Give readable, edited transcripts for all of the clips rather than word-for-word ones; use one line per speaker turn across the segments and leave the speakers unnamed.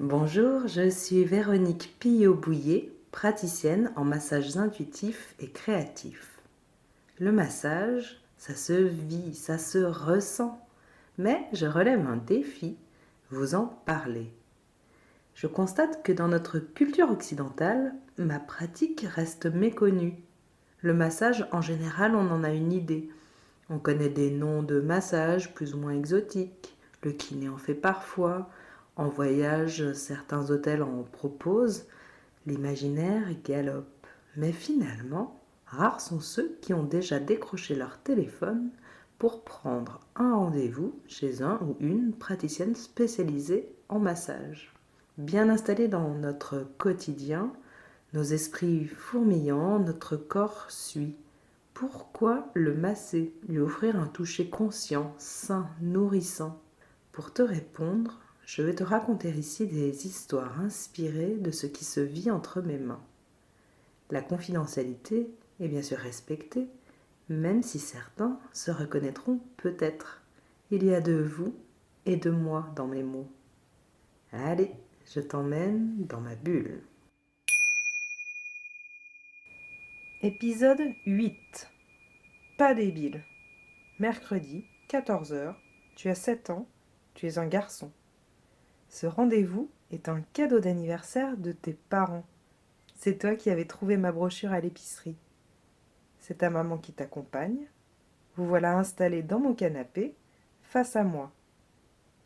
Bonjour, je suis Véronique Pillot-Bouillet, praticienne en massages intuitifs et créatifs. Le massage, ça se vit, ça se ressent, mais je relève un défi, vous en parler. Je constate que dans notre culture occidentale, ma pratique reste méconnue. Le massage, en général, on en a une idée. On connaît des noms de massages plus ou moins exotiques. Le kiné en fait parfois. En voyage, certains hôtels en proposent. L'imaginaire galope. Mais finalement, rares sont ceux qui ont déjà décroché leur téléphone pour prendre un rendez-vous chez un ou une praticienne spécialisée en massage. Bien installés dans notre quotidien, nos esprits fourmillants, notre corps suit. Pourquoi le masser, lui offrir un toucher conscient, sain, nourrissant? Pour te répondre, je vais te raconter ici des histoires inspirées de ce qui se vit entre mes mains. La confidentialité est bien sûr respectée, même si certains se reconnaîtront peut-être. Il y a de vous et de moi dans mes mots. Allez, je t'emmène dans ma bulle.
Épisode 8. Pas débile. Mercredi, 14 heures. Tu as 7 ans. Tu es un garçon. Ce rendez-vous est un cadeau d'anniversaire de tes parents. C'est toi qui avais trouvé ma brochure à l'épicerie. C'est ta maman qui t'accompagne. Vous voilà installé dans mon canapé, face à moi.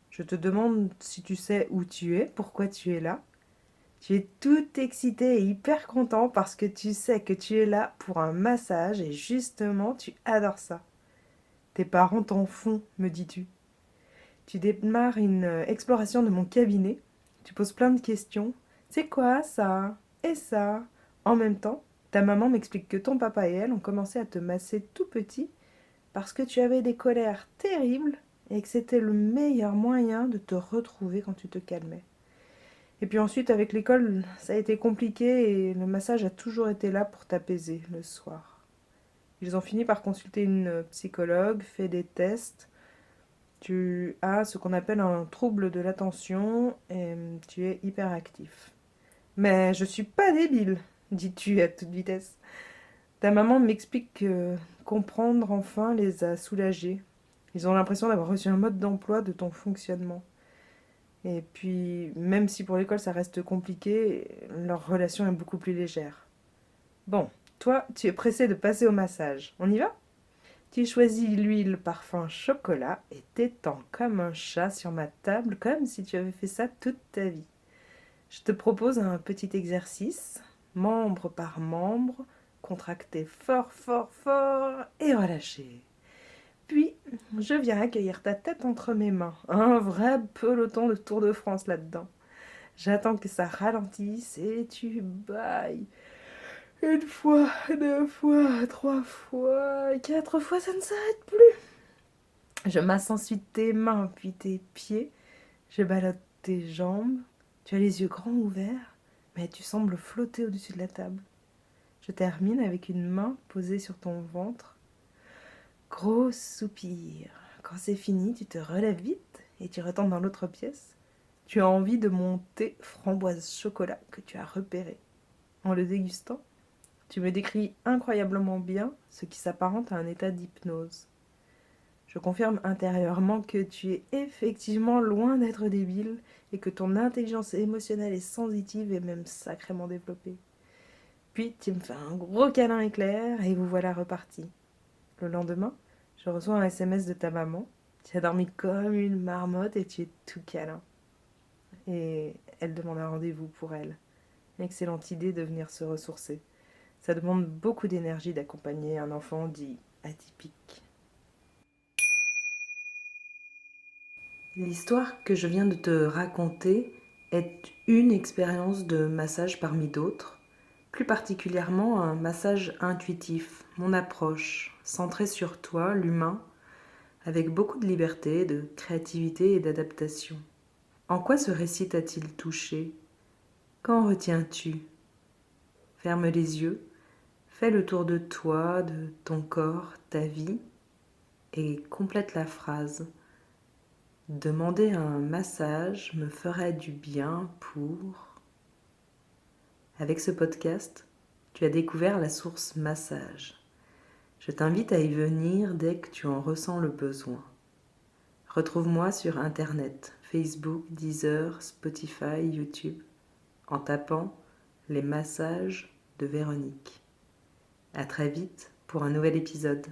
Je te demande si tu sais où tu es, pourquoi tu es là. Tu es tout excité et hyper content parce que tu sais que tu es là pour un massage et justement tu adores ça. Tes parents t'en font, me dis-tu. Tu démarres une exploration de mon cabinet. Tu poses plein de questions. C'est quoi ça? Et ça? En même temps, ta maman m'explique que ton papa et elle ont commencé à te masser tout petit parce que tu avais des colères terribles et que c'était le meilleur moyen de te retrouver quand tu te calmais. Et puis ensuite, avec l'école, ça a été compliqué et le massage a toujours été là pour t'apaiser le soir. Ils ont fini par consulter une psychologue, fait des tests. Tu as ce qu'on appelle un trouble de l'attention et tu es hyperactif. Mais je suis pas débile, dis-tu à toute vitesse. Ta maman m'explique que comprendre enfin les a soulagés. Ils ont l'impression d'avoir reçu un mode d'emploi de ton fonctionnement. Et puis, même si pour l'école ça reste compliqué, leur relation est beaucoup plus légère. Bon, toi, tu es pressé de passer au massage. On y va? Tu choisis l'huile parfum chocolat et t'étends comme un chat sur ma table, comme si tu avais fait ça toute ta vie. Je te propose un petit exercice, membre par membre, contracter fort, fort, fort et relâcher. Puis, je viens accueillir ta tête entre mes mains. Un vrai peloton de Tour de France là-dedans. J'attends que ça ralentisse et tu bailles. Une fois, deux fois, trois fois, quatre fois, ça ne s'arrête plus. Je masse ensuite tes mains puis tes pieds. Je ballotte tes jambes. Tu as les yeux grands ouverts, mais tu sembles flotter au-dessus de la table. Je termine avec une main posée sur ton ventre. Gros soupir. Quand c'est fini, tu te relèves vite et tu retournes dans l'autre pièce. Tu as envie de mon thé framboise chocolat que tu as repéré. En le dégustant, tu me décris incroyablement bien ce qui s'apparente à un état d'hypnose. Je confirme intérieurement que tu es effectivement loin d'être débile et que ton intelligence émotionnelle et sensitive est même sacrément développée. Puis tu me fais un gros câlin éclair et vous voilà repartis. Le lendemain, je reçois un SMS de ta maman. Tu as dormi comme une marmotte et tu es tout câlin. Et elle demande un rendez-vous pour elle. Excellente idée de venir se ressourcer. Ça demande beaucoup d'énergie d'accompagner un enfant dit atypique.
L'histoire que je viens de te raconter est une expérience de massage parmi d'autres, plus particulièrement un massage intuitif, mon approche, centrée sur toi, l'humain, avec beaucoup de liberté, de créativité et d'adaptation. En quoi ce récit t'a-t-il touché? Qu'en retiens-tu? Ferme les yeux, fais le tour de toi, de ton corps, ta vie, et complète la phrase. Demander un massage me ferait du bien pour... Avec ce podcast, tu as découvert la source massage. Je t'invite à y venir dès que tu en ressens le besoin. Retrouve-moi sur Internet, Facebook, Deezer, Spotify, YouTube, en tapant les massages de Véronique. À très vite pour un nouvel épisode.